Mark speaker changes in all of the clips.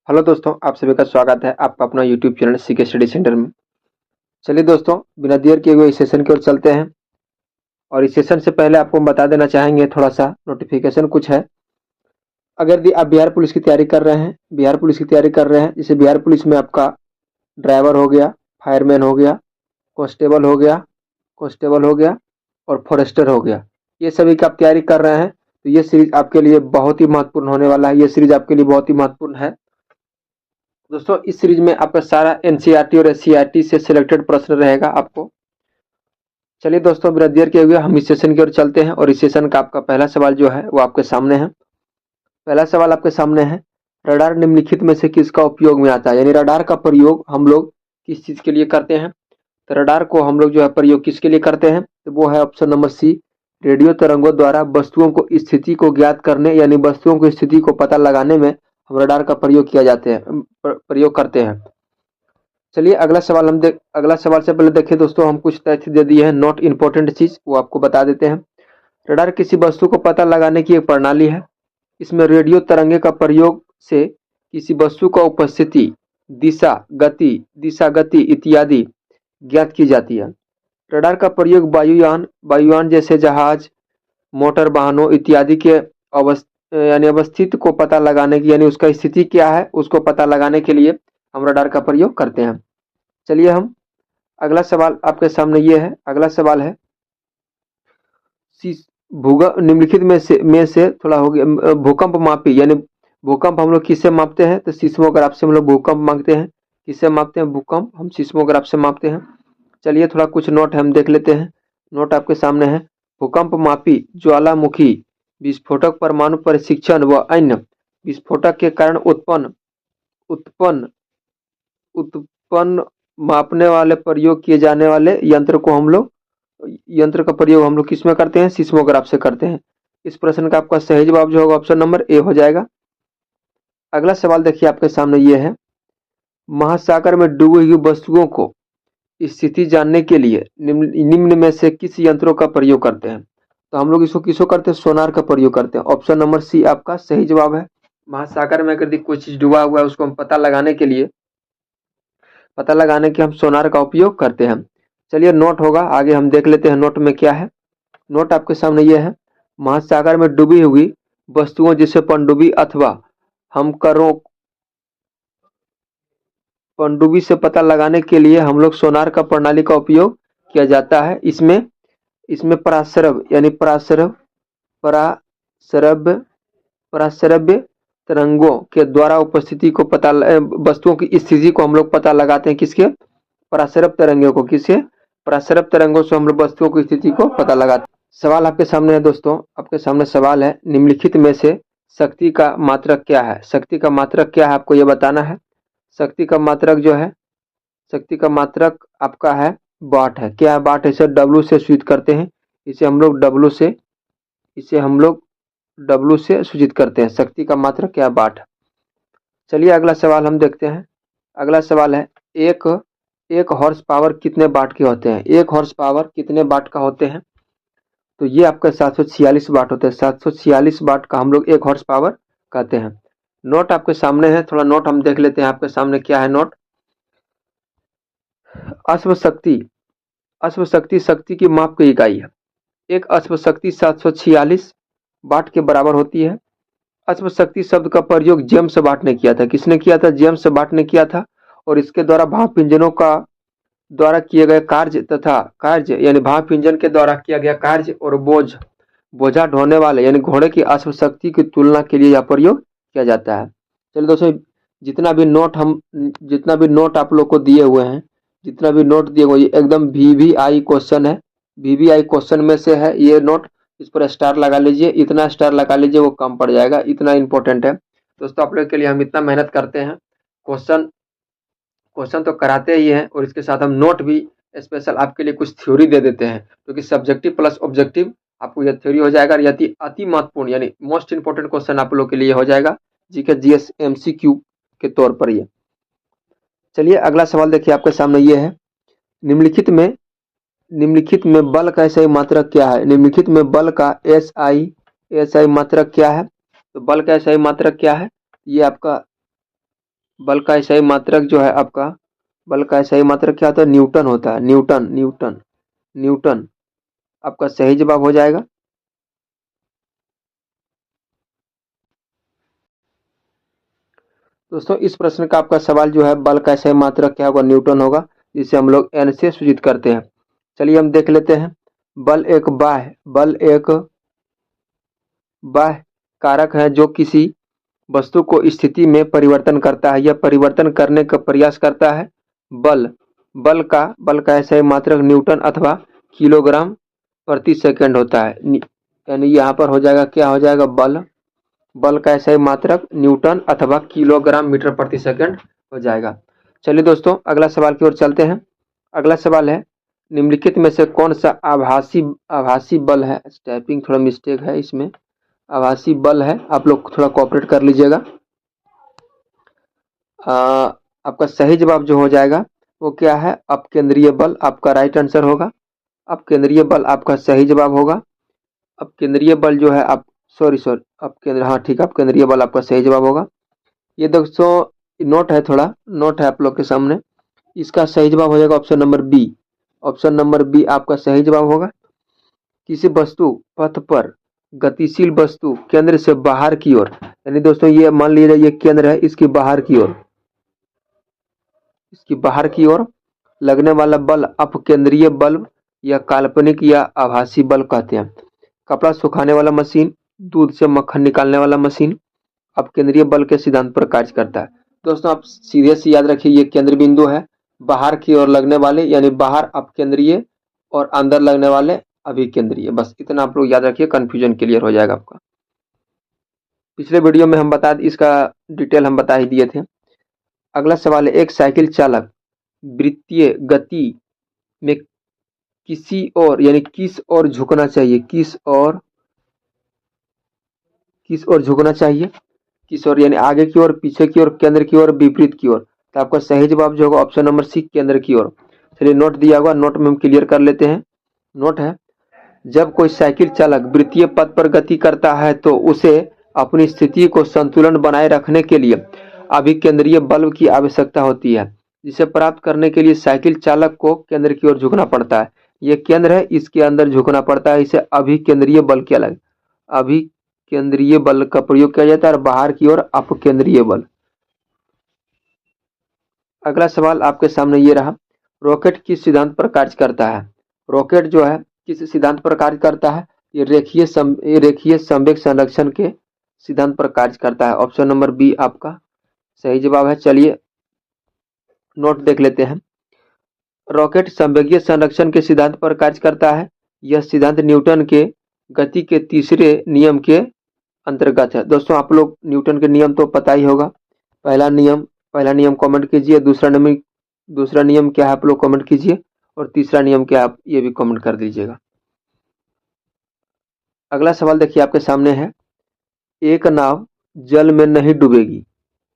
Speaker 1: Hello दोस्तों, आप सभी का स्वागत है आपका अपना YouTube channel CK study centre में। चलिए दोस्तों, बिना देर किए हुए इस सेशन की ओर चलते हैं। और इस सेशन से पहले आपको हम बता देना चाहेंगे, थोड़ा सा नोटिफिकेशन कुछ है। अगर यदि आप बिहार पुलिस की तैयारी कर रहे हैं, जैसे बिहार पुलिस में आपका ड्राइवर हो गया, फायरमैन हो गया, कांस्टेबल हो गया, और फॉरेस्टर हो गया, ये सभी की आप तैयारी कर रहे हैं तो ये सीरीज आपके लिए बहुत ही महत्वपूर्ण होने वाला है। ये सीरीज आपके लिए बहुत ही महत्वपूर्ण है दोस्तों। इस सीरीज में आपका सारा एनसीईआरटी और एससीईआरटी से सिलेक्टेड प्रश्न रहेगा आपको। चलिए दोस्तों, बिना देर किए हुए हम इस सेशन की ओर चलते हैं। और इस सेशन का आपका पहला सवाल जो है वो आपके सामने है। पहला सवाल आपके सामने है, रडार निम्नलिखित में से किसका उपयोग में आता है? यानी रडार का प्रयोग हम लोग किस चीज के लिए करते हैं? तो रडार को हम लोग जो है प्रयोग किसके लिए करते हैं? तो वो है ऑप्शन नंबर सी, रेडियो तरंगों द्वारा वस्तुओं को स्थिति को ज्ञात करने, यानी वस्तुओं की स्थिति को पता लगाने में हम रडार का प्रयोग प्रयोग करते हैं। चलिए अगला सवाल से पहले देखिए दोस्तों, हम कुछ तथ्य दे दिए हैं, नॉट इम्पोर्टेंट चीज वो आपको बता देते हैं। रडार किसी वस्तु को पता लगाने की एक प्रणाली है। इसमें रेडियो तरंगे का प्रयोग से किसी वस्तु का उपस्थिति, दिशा गति इत्यादि ज्ञात की जाती है। रडार का प्रयोग वायुयान जैसे जहाज, मोटर वाहनों इत्यादि के अवस्थित को पता लगाने की, यानी उसका स्थिति क्या है उसको पता लगाने के लिए हम रडार का प्रयोग करते हैं। चलिए हम अगला सवाल आपके सामने ये है। अगला सवाल है, निम्नलिखित में से थोड़ा हो गया, भूकंप मापी, यानी भूकंप हम लोग किससे मापते हैं? तो सीस्मोग्राफ से हम लोग भूकंप मांगते हैं। किससे मापते हैं भूकंप? हम सीस्मोग्राफ से मापते हैं। चलिए थोड़ा कुछ नोट हम देख लेते हैं। नोट आपके सामने है, भूकंप मापी ज्वालामुखी विस्फोटक परमाणु परीक्षण व अन्य विस्फोटक के कारण उत्पन्न उत्पन्न मापने वाले प्रयोग किए जाने वाले यंत्र का प्रयोग हम लोग किस में करते हैं? सीस्मोग्राफ से करते हैं। इस प्रश्न का आपका सही जवाब जो होगा ऑप्शन नंबर ए हो जाएगा। अगला सवाल देखिए आपके सामने ये है, महासागर में डूबी हुई वस्तुओं को स्थिति जानने के लिए निम्न में से किस यंत्रों का प्रयोग करते हैं? तो हम लोग इसको किसको करते हैं? सोनार का प्रयोग करते हैं। ऑप्शन नंबर सी आपका सही जवाब है। महासागर में अगर कोई चीज डूबा हुआ है उसको हम पता लगाने के हम सोनार का उपयोग करते हैं। चलिए नोट होगा, आगे हम देख लेते हैं नोट में क्या है। नोट आपके सामने यह है, महासागर में डूबी हुई वस्तुओं जिसे पनडुब्बी अथवा हम करों पनडुब्बी से पता लगाने के लिए हम लोग सोनार का प्रणाली का उपयोग किया जाता है। इसमें पराश्रव्य यानी पराश्रव्य तरंगों के द्वारा उपस्थिति को वस्तुओं की स्थिति को हम लोग पता लगाते हैं। किसके? पराश्रव्य तरंगों को। किसके? पराश्रव्य तरंगों से हम लोग वस्तुओं की स्थिति को पता लगाते हैं। सवाल आपके सामने है दोस्तों, आपके सामने सवाल है, निम्नलिखित में से शक्ति का मात्रक क्या है? शक्ति का मात्रक क्या है आपको ये बताना है। शक्ति का मात्रक आपका है वाट है। क्या है? वाट है। इसे डब्लू से सूचित करते हैं। इसे हम लोग डब्लू से सूचित करते हैं। शक्ति का मात्रक क्या है? वाट। चलिए अगला सवाल हम देखते हैं। अगला सवाल है, एक हॉर्स पावर कितने वाट के होते हैं? एक हॉर्स पावर कितने वाट का होते हैं? तो ये आपका 746 वाट होता है। 746 वाट का हम लोग एक हॉर्स पावर कहते हैं। नोट आपके सामने है, थोड़ा नोट हम देख लेते हैं आपके सामने क्या है नोट। अश्व शक्ति की माप की इकाई है। एक अश्व शक्ति 746 वाट के बराबर होती है। अश्व शक्ति शब्द का प्रयोग जेम्स वाट ने किया था। किसने किया था? जेम्स वाट ने किया था। और इसके द्वारा भाप इंजनों का द्वारा किए गए कार्य यानी भाप इंजन के द्वारा किया गया कार्य और बोझा ढोने वाले यानी घोड़े की अश्व शक्ति की तुलना के लिए यह प्रयोग किया जाता है। चलिए दोस्तों, जितना भी नोट आप लोग को दिए हुए हैं, ये एकदम वीवीआई क्वेश्चन है। वीवीआई क्वेश्चन में से है ये नोट। इस पर स्टार लगा लीजिए, इतना स्टार लगा लीजिए, वो कम पड़ जाएगा, इतना इंपॉर्टेंट है दोस्तों। आप लोग के लिए हम इतना मेहनत करते हैं, क्वेश्चन तो कराते ही हैं और इसके साथ हम नोट भी स्पेशल आपके लिए कुछ थ्योरी दे देते हैं, क्योंकि सब्जेक्टिव प्लस ऑब्जेक्टिव आपको यह थ्योरी हो जाएगा। यदि अति महत्वपूर्ण यानी मोस्ट इंपोर्टेंट क्वेश्चन आप लोग के लिए हो जाएगा जीके जीएस एमसीक्यू के तौर पर ये। चलिए अगला सवाल देखिए आपके सामने ये है, निम्नलिखित में बल का एसआई मात्रक क्या है? निम्नलिखित में बल का एसआई मात्रक क्या है? तो बल का एसआई मात्रक क्या है? ये आपका बल का SI मात्रक जो है आपका, बल का SI मात्रक क्या होता है? न्यूटन होता है। न्यूटन न्यूटन न्यूटन आपका सही जवाब हो जाएगा। दोस्तों इस प्रश्न का आपका सवाल जो है, बल का SI मात्रक क्या होगा? न्यूटन होगा, जिसे हम लोग N से सूचित करते हैं। चलिए हम देख लेते हैं। बल एक बाह्य कारक है जो किसी वस्तु को स्थिति में परिवर्तन करता है या परिवर्तन करने का प्रयास करता है। बल बल का SI मात्रक न्यूटन अथवा किलोग्राम प्रति सेकंड होता है। यानी यहाँ पर हो जाएगा, क्या हो जाएगा? बल का SI मात्रक न्यूटन अथवा किलोग्राम मीटर प्रति सेकंड हो जाएगा। चलिए दोस्तों अगला सवाल की ओर चलते हैं। अगला सवाल है, निम्नलिखित में से कौन सा आभासी बल है? टाइपिंग थोड़ा मिस्टेक है इसमें। आभासी बल है, आप लोग थोड़ा कोऑपरेट कर लीजिएगा। आपका सही जवाब जो हो जाएगा वो क्या है? अपकेंद्रीय बल आपका राइट आंसर होगा। अपकेंद्रीय बल आपका सही जवाब होगा। अपकेंद्रीय बल जो है आप सॉरी हाँ ठीक है, अपकेंद्रीय बल आपका सही जवाब होगा। ये दोस्तों नोट है, थोड़ा नोट है आप लोग के सामने। इसका सही जवाब हो जाएगा option number B. Option number B आपका सही जवाब होगा। किसी वस्तु पथ पर गतिशील वस्तु केंद्र से बाहर की ओर, यानी दोस्तों ये मान लीजिए ये केंद्र है, इसकी बाहर की ओर लगने वाला बल अपकेंद्रीय बल या काल्पनिक या आभासी बल कहते हैं। कपड़ा सुखाने वाला मशीन, दूध से मक्खन निकालने वाला मशीन अपकेंद्रीय बल के सिद्धांत पर कार्य करता है। दोस्तों आप सीधे से याद रखिए, ये केंद्र बिंदु है, बाहर की ओर लगने वाले यानी बाहर अपकेंद्रीय और अंदर लगने वाले अभिकेंद्रीय। बस इतना आप लोग याद रखिए, कंफ्यूजन क्लियर हो जाएगा आपका। पिछले वीडियो में इसका डिटेल हम बता ही दिए थे। अगला सवाल है, एक साइकिल चालक वृत्तीय गति में किसी और यानी किस ओर झुकना चाहिए? किस ओर झुकना चाहिए? किस ओर यानी आगे की ओर, पीछे की ओर, केंद्र की ओर, विपरीत की ओर? तो आपका सही जवाब जो होगा ऑप्शन नंबर सी, केंद्र की ओर। चलिए नोट दिया हुआ, नोट में हम क्लियर कर लेते हैं। नोट है, जब कोई साइकिल चालक वृत्तीय पथ पर गति करता है तो उसे अपनी स्थिति को संतुलन बनाए रखने के लिए अभिकेंद्रीय बल की आवश्यकता होती है, जिसे प्राप्त करने के लिए साइकिल चालक को केंद्र की ओर झुकना पड़ता है। ये केंद्र है, इसके अंदर झुकना पड़ता है, इसे अभिकेंद्रीय बल किया लग अभिकेंद्रीय बल का प्रयोग किया जाता है और बाहर की ओर अपकेंद्रीय बल। अगला सवाल आपके सामने ये रहा, रॉकेट किस सिद्धांत पर कार्य करता है? रॉकेट जो है किस सिद्धांत पर कार्य करता है? ये रेखीय संवेग संरक्षण के सिद्धांत पर कार्य करता है। ऑप्शन नंबर बी आपका सही जवाब है। चलिए नोट देख लेते हैं। रॉकेट संवेगीय संरक्षण के सिद्धांत पर कार्य करता है। यह सिद्धांत न्यूटन के गति के तीसरे नियम के अंतर्गत है। दोस्तों आप लोग न्यूटन के नियम तो पता ही होगा। पहला नियम कमेंट कीजिए, दूसरा नियम क्या है आप लोग कमेंट कीजिए, और तीसरा नियम क्या है आप ये भी कमेंट कर दीजिएगा। अगला सवाल देखिए आपके सामने है, एक नाव जल में नहीं डूबेगी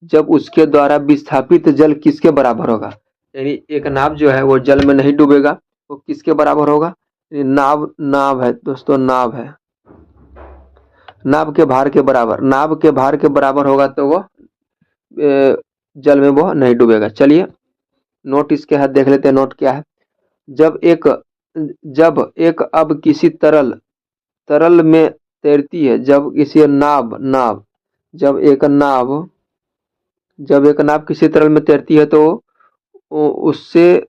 Speaker 1: जब उसके द्वारा विस्थापित जल किसके बराबर होगा? यानी एक नाव जो है वो जल में नहीं डूबेगा, वो किसके बराबर होगा? नाव है दोस्तों, नाव है, नाव के भार के बराबर होगा तो वो जल में वो नहीं डूबेगा। चलिए नोट इसके हाथ देख लेते हैं। नोट क्या है, जब एक अब किसी तरल में तैरती है, जब एक नाव किसी तरल में तैरती है तो उससे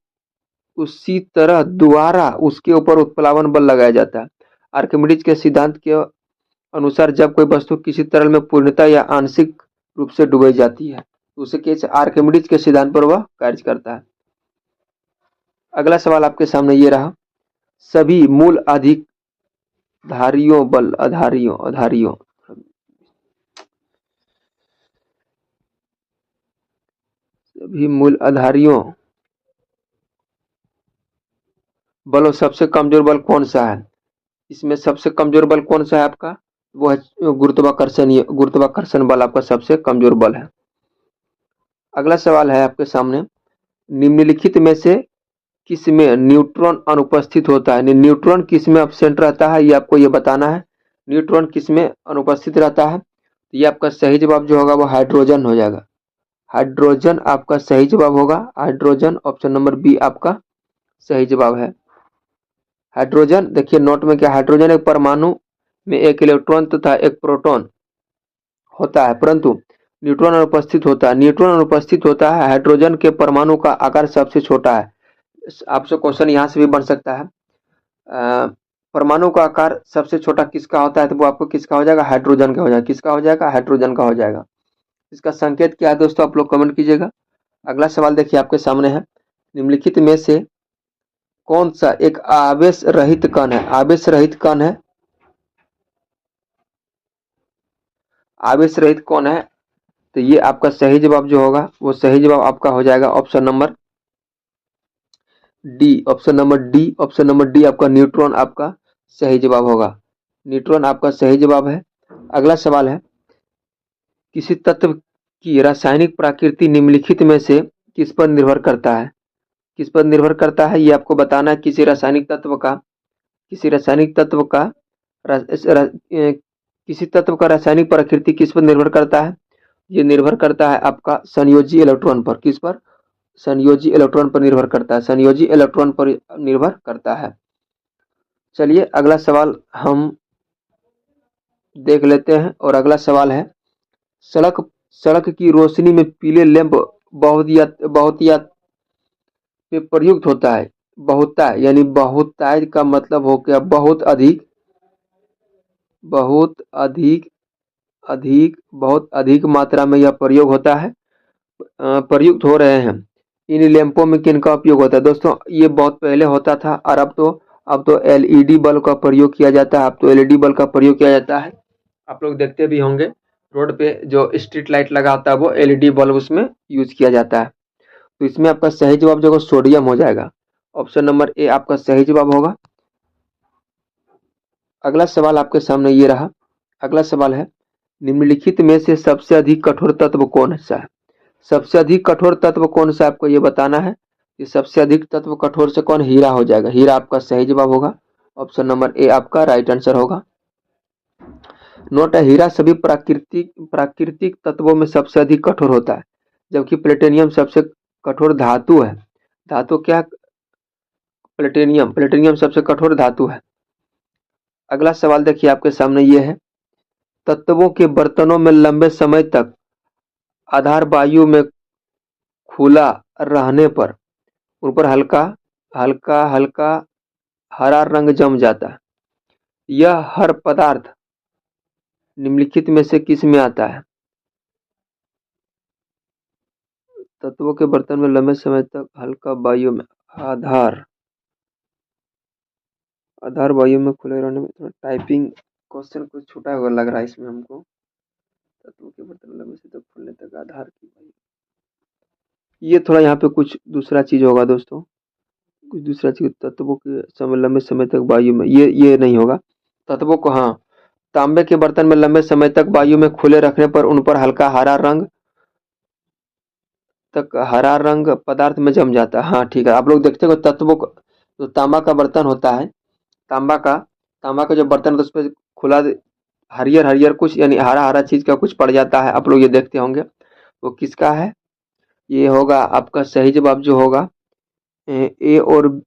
Speaker 1: उसी तरह दोबारा उसके ऊपर उत्प्लावन बल लगाया जाता है। आर्किमिडीज के सिद्धांत के अनुसार जब कोई वस्तु किसी तरल में पूर्णतः या आंशिक रूप से डुबाई जाती है तो उसे कैसे आर्किमिडीज के सिद्धांत पर वह कार्य करता है। अगला सवाल आपके सामने ये रहा, सभी मूल आधारियों बलों सबसे कमजोर बल कौन सा है? इसमें सबसे कमजोर बल कौन सा है आपका? वो है गुरुत्वाकर्षण बल आपका सबसे कमजोर बल है। अगला सवाल है आपके सामने, निम्नलिखित में से किसमें न्यूट्रॉन अनुपस्थित होता है? न्यूट्रॉन किसमें एब्सेंट रहता है ये आपको ये बताना है। न्यूट्रॉन किसमें अनुपस्थित रहता है? ये आपका सही जवाब जो होगा वो हाइड्रोजन हो जाएगा। हाइड्रोजन आपका सही जवाब होगा। हाइड्रोजन ऑप्शन नंबर बी आपका सही जवाब है। हाइड्रोजन देखिए नोट में क्या, हाइड्रोजन एक परमाणु में एक इलेक्ट्रॉन तथा एक प्रोटॉन होता है, परंतु न्यूट्रॉन अनुपस्थित होता है। न्यूट्रॉन अनुपस्थित होता है। हाइड्रोजन के परमाणु का आकार सबसे छोटा है। आपसे क्वेश्चन यहाँ से भी बन सकता है, परमाणु का आकार सबसे छोटा किसका होता है, तो वो आपको किसका हो जाएगा, हाइड्रोजन का हो जाएगा। किसका हो जाएगा, हाइड्रोजन का हो जाएगा। इसका संकेत क्या है दोस्तों, आप लोग कमेंट कीजिएगा। अगला सवाल देखिए आपके सामने है, निम्नलिखित में से कौन सा एक आवेश रहित कण है। आवेश रहित कण है, आवेश रहित कौन है, तो ये आपका सही जवाब जो होगा वो सही जवाब आपका हो जाएगा option number D. Option number D, option number D आपका न्यूट्रॉन आपका सही जवाब होगा। न्यूट्रॉन आपका सही जवाब है। अगला सवाल है, किसी तत्व की रासायनिक प्रकृति निम्नलिखित में से किस पर निर्भर करता है। किस पर निर्भर करता है ये आपको बताना है। किसी रासायनिक तत्व का किसी तत्व का रासायनिक प्रकृति किस पर निर्भर करता है, ये निर्भर करता है आपका संयोजी इलेक्ट्रॉन पर। किस पर, संयोजी इलेक्ट्रॉन पर निर्भर करता है। संयोजी इलेक्ट्रॉन पर निर्भर करता है। चलिए अगला सवाल हम देख लेते हैं, और अगला सवाल है, सड़क सड़क की रोशनी में पीले लैंप बहुतायत में प्रयुक्त होता है। बहुतायत यानी बहुतायत का मतलब हो गया बहुत अधिक, बहुत अधिक, बहुत अधिक मात्रा में यह प्रयोग होता है, प्रयुक्त हो रहे हैं। इन लैंपों में किनका उपयोग होता है दोस्तों, ये बहुत पहले होता था, और अब तो एलईडी बल्ब का प्रयोग किया जाता है। अब तो एलईडी बल्ब का प्रयोग किया जाता है। आप लोग देखते भी होंगे रोड पे जो स्ट्रीट लाइट लगा होता है वो एलईडी बल्ब उसमें यूज किया जाता है। तो इसमें आपका सही जवाब जो सोडियम हो जाएगा। ऑप्शन नंबर ए आपका सही जवाब होगा। अगला सवाल आपके सामने ये रहा। अगला सवाल है, निम्नलिखित में से सबसे अधिक कठोर तत्व कौन सा है। सबसे अधिक कठोर तत्व कौन सा आपको ये बताना है। ये सबसे अधिक तत्व कठोर से कौन, हीरा हो जाएगा। हीरा आपका सही जवाब होगा। ऑप्शन नंबर ए आपका राइट आंसर होगा। नोट है, हीरा सभी प्राकृतिक तत्वों में सबसे अधिक कठोर होता है, जबकि प्लेटिनियम सबसे कठोर धातु है। धातु क्या, प्लेटिनियम। प्लेटिनियम सबसे कठोर धातु है। अगला सवाल देखिए आपके सामने ये है, तत्वों के बर्तनों में लंबे समय तक आधार वायु में खुला रहने पर उन पर हल्का हल्का हल्का हरा रंग जम जाता है। यह हर पदार्थ निम्नलिखित में से किस में आता है। तत्वों के बर्तन में लंबे समय तक हल्का वायु में आधार आधार वायु में खुले रहने में, थोड़ा टाइपिंग क्वेश्चन कुछ छूटा हुआ लग रहा है इसमें हमको। तत्वों के बर्तन में लंबे समय तक खुलने तक आधार की वायु, ये थोड़ा यहाँ पे कुछ दूसरा चीज होगा दोस्तों, कुछ दूसरा चीज। तत्वों के समय लंबे समय तक वायु में, ये नहीं होगा। तत्वों को, हाँ, तांबे के बर्तन में लंबे समय तक वायु में खुले रखने पर उन पर हल्का हरा रंग पदार्थ में जम जाता है। हाँ ठीक है, आप लोग देखते हो तत्वों को, जो तांबा का बर्तन होता है, तांबा का जो बर्तन होता है उस पर खुला हरियर हरियर कुछ यानी हरा हरा चीज का कुछ पड़ जाता है। आप लोग ये देखते होंगे, वो किसका है, ये होगा आपका सही जवाब जो होगा ए और,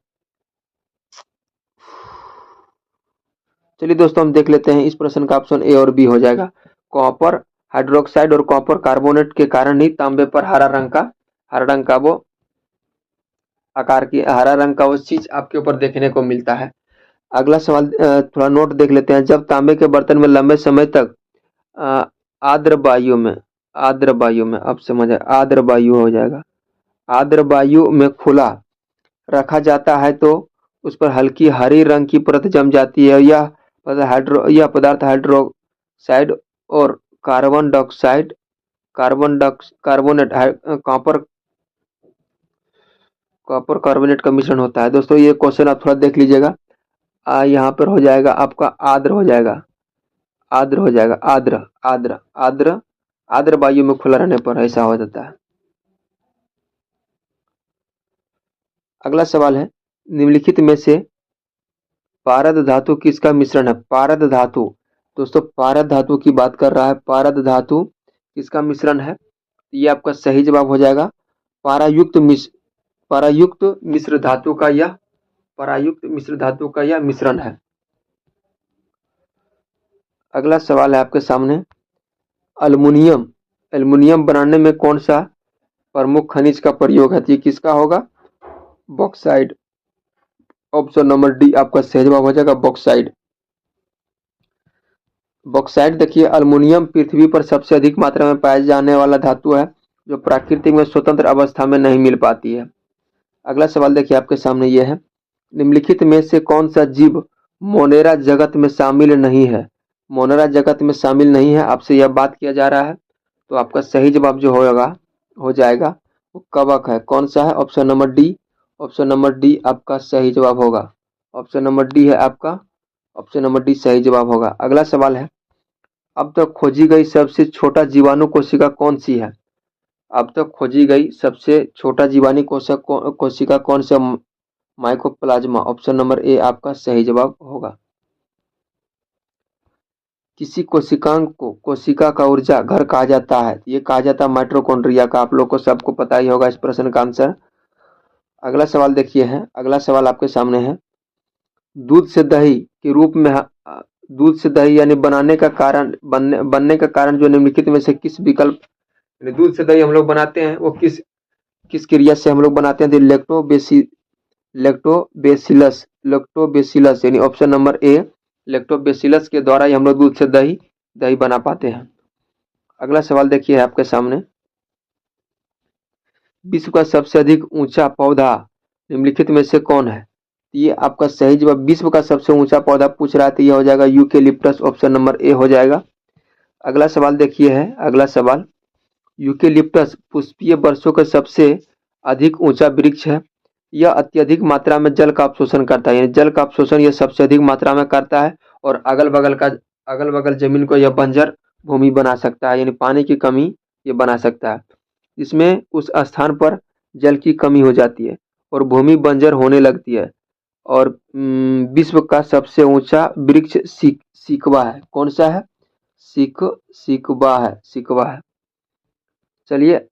Speaker 1: चलिए दोस्तों हम देख लेते हैं। इस प्रश्न का ऑप्शन ए और बी हो जाएगा। कॉपर हाइड्रोक्साइड और कॉपर कार्बोनेट के कारण ही तांबे पर हरा रंग का वो आकार की हरा रंग का वो चीज आपके ऊपर देखने को मिलता है। अगला सवाल थोड़ा नोट देख लेते हैं। जब तांबे के बर्तन में लंबे समय तक अ, आर्द्र वायु में अब समझ आए, आर्द्र वायु हो जाएगा। आर्द्र वायु में खुला रखा जाता है तो उस पर हल्की हरी रंग की परत जम जाती है। यह पदार्थ हाइड्रोक्साइड और कार्बोनेट कॉपर कार्बोनेट का मिश्रण होता है। दोस्तों ये क्वेश्चन आप थोड़ा देख लीजिएगा। यहाँ पर हो जाएगा आपका आर्द्र हो जाएगा, आर्द्र वायु में खुला रहने पर ऐसा हो जाता है। अगला सवाल है, निम्नलिखित में से पारद धातु किसका मिश्रण है। पारद धातु, दोस्तों पारद धातु की बात कर रहा है। पारद धातु किसका मिश्रण है, ये आपका सही जवाब हो जाएगा पारायुक्त मिश्र धातु का यह परायुक्त मिश्र धातु का यह मिश्रण है। अगला सवाल है आपके सामने, एल्युमिनियम बनाने में कौन सा प्रमुख खनिज का प्रयोग है? तो ये किसका होगा? बॉक्साइड। ऑप्शन नंबर डी आपका सही जवाब हो जाएगा, बॉक्साइड। बॉक्साइट देखिए, अल्युमिनियम पृथ्वी पर सबसे अधिक मात्रा में पाया जाने वाला धातु है जो प्राकृतिक में स्वतंत्र अवस्था में नहीं मिल पाती है। अगला सवाल देखिए आपके सामने ये है, निम्नलिखित में से कौन सा जीव मोनेरा जगत में शामिल नहीं है? मोनेरा जगत में शामिल नहीं है, आपसे यह बात किया जा रहा है। तो आपका सही जवाब जो होगा हो जाएगा वो कवक है। कौन सा है? Option number D. Option number D आपका सही जवाब होगा। ऑप्शन नंबर डी है आपका, ऑप्शन नंबर डी सही जवाब होगा। अगला सवाल है, अब तक खोजी गई सबसे छोटा जीवाणु कोशिका कौन सी है? अब तक खोजी गई सबसे छोटा जीवाणु कोशिका कौन सा? माइकोप्लाज्मा। ऑप्शन नंबर ए आपका सही जवाब होगा। किसी कोशिका का ऊर्जा घर कहा जाता है, ये कहा जाता है माइटोकॉन्ड्रिया का। आप लोग को सबको पता ही होगा इस प्रश्न का आंसर। अगला सवाल देखिए है, अगला सवाल आपके सामने है, दूध से दही के रूप में दूध से दही यानी बनने का कारण जो निम्नलिखित में से किस विकल्प, यानी दूध से दही हम लोग बनाते हैं वो किस क्रिया से हम लोग बनाते हैं? लैक्टोबेसिलस यानी ऑप्शन नंबर ए लैक्टोबेसिलस के द्वारा ही हम लोग दूध से दही बना पाते हैं। अगला सवाल देखिए आपके सामने, विश्व का सबसे अधिक ऊंचा पौधा निम्नलिखित में से कौन है? ये आपका सही जवाब, विश्व का सबसे ऊंचा पौधा पूछ रहा है तो ये हो जाएगा यूकेलिप्टस। ऑप्शन नंबर ए हो जाएगा। अगला सवाल देखिए है, अगला सवाल, यूकेलिप्टस पुष्पीय वर्षों का सबसे अधिक ऊंचा वृक्ष है। यह अत्यधिक मात्रा में जल का अवशोषण करता है, यानी जल का अवशोषण यह सबसे अधिक मात्रा में करता है और अगल बगल जमीन को यह बंजर भूमि बना सकता है, यानी पानी की कमी ये बना सकता है। इसमें उस स्थान पर जल की कमी हो जाती है और भूमि बंजर होने लगती है। और विश्व का सबसे ऊंचा वृक्ष सिकवा है। कौन सा है? सिकवा है। चलिए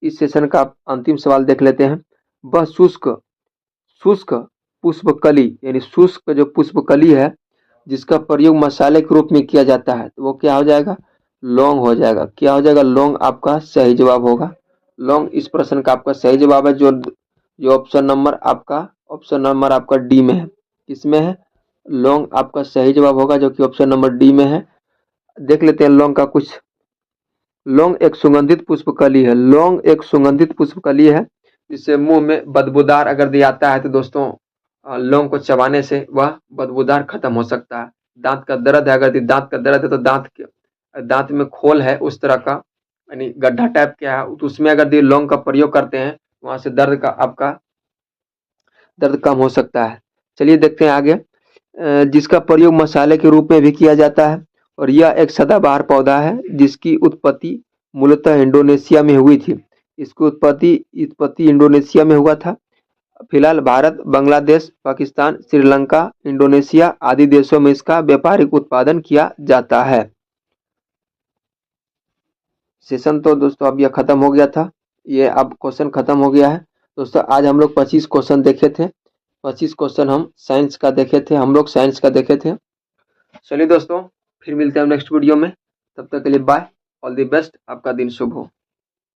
Speaker 1: इस सेशन का अंतिम सवाल देख लेते हैं। वह शुष्क पुष्पकली यानी शुष्क जो पुष्पकली है जिसका प्रयोग मसाले के रूप में किया जाता है, तो वो क्या हो जाएगा? लौंग हो जाएगा। क्या हो जाएगा? लौंग आपका सही जवाब होगा। लौंग इस प्रश्न का आपका सही जवाब है, जो ऑप्शन नंबर आपका डी में है। किसमें है? लौंग आपका सही जवाब होगा, जो कि ऑप्शन नंबर डी में है। देख लेते हैं लौंग का कुछ। लौंग एक सुगंधित पुष्पकली है। लौंग एक सुगंधित पुष्पकली है जिससे मुंह में बदबूदार अगर दिया आता है तो दोस्तों लौंग को चबाने से वह बदबूदार खत्म हो सकता है। दांत का दर्द है, अगर दांत का दर्द है तो दांत में खोल है उस तरह का, यानी गड्ढा टाइप क्या है, तो उसमें अगर लौंग का प्रयोग करते हैं वहां से दर्द कम हो सकता है। चलिए देखते हैं आगे, जिसका प्रयोग मसाले के रूप में भी किया जाता है और यह एक सदाबहार पौधा है जिसकी उत्पत्ति मूलतः इंडोनेशिया में हुई थी। इसकी उत्पत्ति इंडोनेशिया में हुआ था। फिलहाल भारत, बांग्लादेश, पाकिस्तान, श्रीलंका, इंडोनेशिया आदि देशों में इसका व्यापारिक उत्पादन किया जाता है। सेशन तो दोस्तों अब यह खत्म हो गया था, ये अब क्वेश्चन खत्म हो गया है। दोस्तों आज हम लोग 25 क्वेश्चन देखे थे। 25 क्वेश्चन हम साइंस का देखे थे। चलिए दोस्तों फिर मिलते हैं नेक्स्ट वीडियो में, तब तक के लिए बाय, ऑल द बेस्ट, आपका दिन शुभ हो।